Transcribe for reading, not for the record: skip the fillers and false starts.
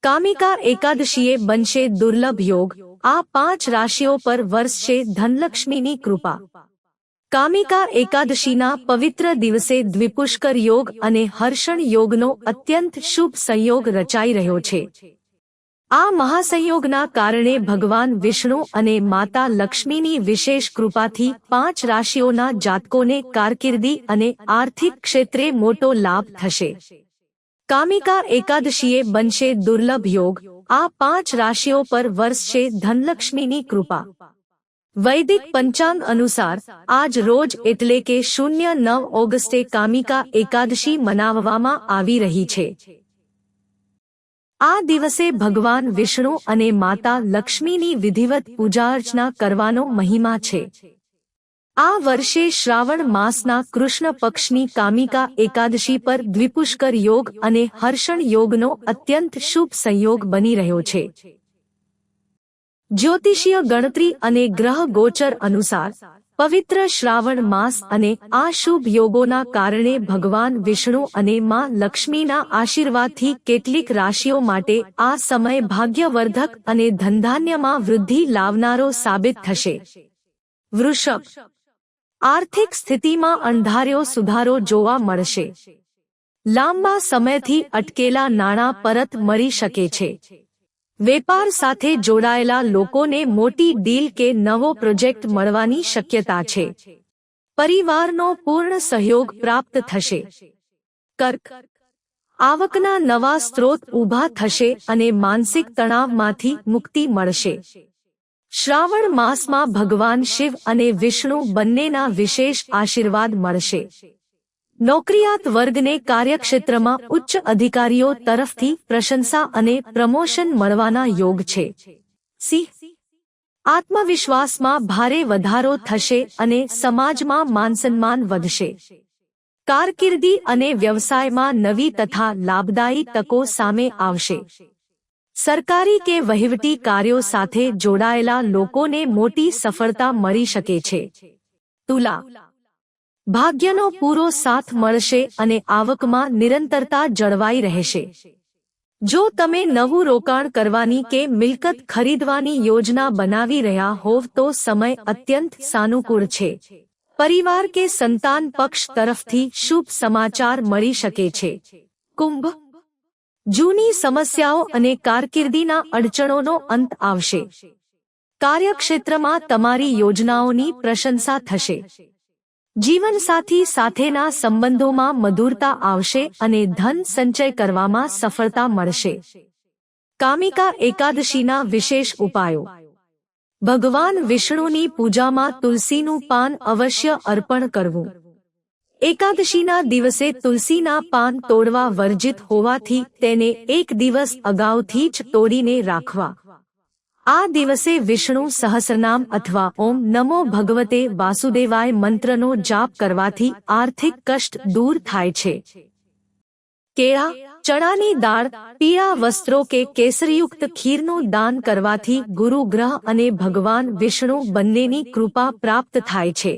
કામિકા એકાદશીએ બનશે દુર્લભ યોગ, આ 5 રાશિઓ પર વરસશે ધનલક્ષ્મીની કૃપા। કામિકા એકાદશીના પવિત્ર દિવસે દ્વિપુષ્કર યોગ અને હર્ષણ યોગનો અત્યંત શુભ સંયોગ રચાઈ રહ્યો છે। આ મહાસંયોગના કારણે ભગવાન વિષ્ણુ અને માતા લક્ષ્મીની વિશેષ કૃપાથી 5 રાશિઓના જાતકોને કારકિર્દી અને આર્થિક ક્ષેત્રે મોટો લાભ થશે। કામિકા એકાદશીએ બનશે દુર્લભ યોગ, આ 5 રાશિઓ પર વરસશે ધનલક્ષ્મીની કૃપા। વૈદિક પંચાંગ અનુસાર આજ રોજ એટલે કે 09 ઓગસ્ટે કામિકા એકાદશી મનાવવામાં આવી રહી છે। આ દિવસે ભગવાન વિષ્ણુ અને માતા લક્ષ્મીની વિધિવત પૂજા અર્ચના કરવાનો મહિમા છે। આ વર્ષે શ્રાવણ માસના કૃષ્ણ પક્ષની કામિકા એકાદશી પર દ્વિપુષ્કર યોગ અને હર્ષણ યોગનો અત્યંત શુભ સંયોગ બની રહ્યો છે। જ્યોતિષીય ગણતરી અને ગ્રહ ગોચર અનુસાર પવિત્ર શ્રાવણ માસ અને આ શુભ યોગોના કારણે ભગવાન વિષ્ણુ અને માં લક્ષ્મીના આશીર્વાદથી કેટલીક રાશિઓ માટે આ સમય ભાગ્યવર્ધક અને ધનધાન્યમાં વૃદ્ધિ લાવનારો સાબિત થશે। વૃષભ, આર્થિક સ્થિતિમાં અણધાર્યો સુધારો જોવા મળશે। લાંબા સમયથી અટકેલા નાણાં પરત મળી શકે છે। વેપાર સાથે જોડાયેલા લોકોને મોટી ડીલ કે નવો પ્રોજેક્ટ મળવાની શક્યતા છે। પરિવારનો પૂર્ણ સહયોગ પ્રાપ્ત થશે। કર્ક, આવકના નવા સ્ત્રોત ઊભા થશે અને માનસિક તણાવમાંથી મુક્તિ મળશે। શ્રાવણ માસમાં ભગવાન શિવ અને વિષ્ણુ બંનેના વિશેષ આશીર્વાદ મળશે। નોકરિયાત વર્ગને કાર્યક્ષેત્રમાં ઉચ્ચ અધિકારીઓ તરફથી પ્રશંસા અને પ્રમોશન મળવાના યોગ છે। સિંહ, આત્મવિશ્વાસમાં ભારે વધારો થશે અને સમાજમાં માનસન્માન વધશે। કારકિર્દી અને વ્યવસાયમાં નવી તથા લાભદાયી તકો સામે આવશે। સરકારી કે વહીવટી કાર્યો સાથે જોડાયેલા લોકોને મોટી સફળતા મળી શકે છે। તુલા, ભાગ્યનો પૂરો સાથ મળશે અને આવકમાં નિરંતરતા જળવાઈ રહેશે। જો તમે નવું રોકાણ કરવાની કે મિલકત ખરીદવાની યોજના બનાવી રહ્યા હોવ તો સમય અત્યંત સાનુકૂળ છે। પરિવાર કે સંતાન પક્ષ તરફથી શુભ સમાચાર મળી શકે છે। કુંભ, જૂની સમસ્યાઓ અને કારકિર્દીના અડચણોનો અંત આવશે। કાર્યક્ષેત્રમાં તમારી યોજનાઓની પ્રશંસા થશે। જીવનસાથી સાથેના સંબંધોમાં મધુરતા આવશે અને ધન સંચય કરવામાં સફળતા મળશે। કામિકા એકાદશીના વિશેષ ઉપાયો। ભગવાન વિષ્ણુની પૂજામાં તુલસીનું પાન અવશ્ય અર્પણ કરવું। એકાદશીના દિવસે તુલસીના પાન તોડવા વર્જિત હોવાથી તેને એક દિવસ અગાઉથી જ તોડીને રાખવા। આ દિવસે વિષ્ણુ સહસ્રનામ અથવા ઓમ નમો ભગવતે વાસુદેવાય મંત્રનો જાપ કરવાથી આર્થિક કષ્ટ દૂર થાય છે। કેળા, ચણાની દાળ, પીળા વસ્ત્રો કે કેસરીયુક્ત ખીરનું દાન કરવાથી ગુરુ ગ્રહ અને ભગવાન વિષ્ણુ બંનેની કૃપા પ્રાપ્ત થાય છે।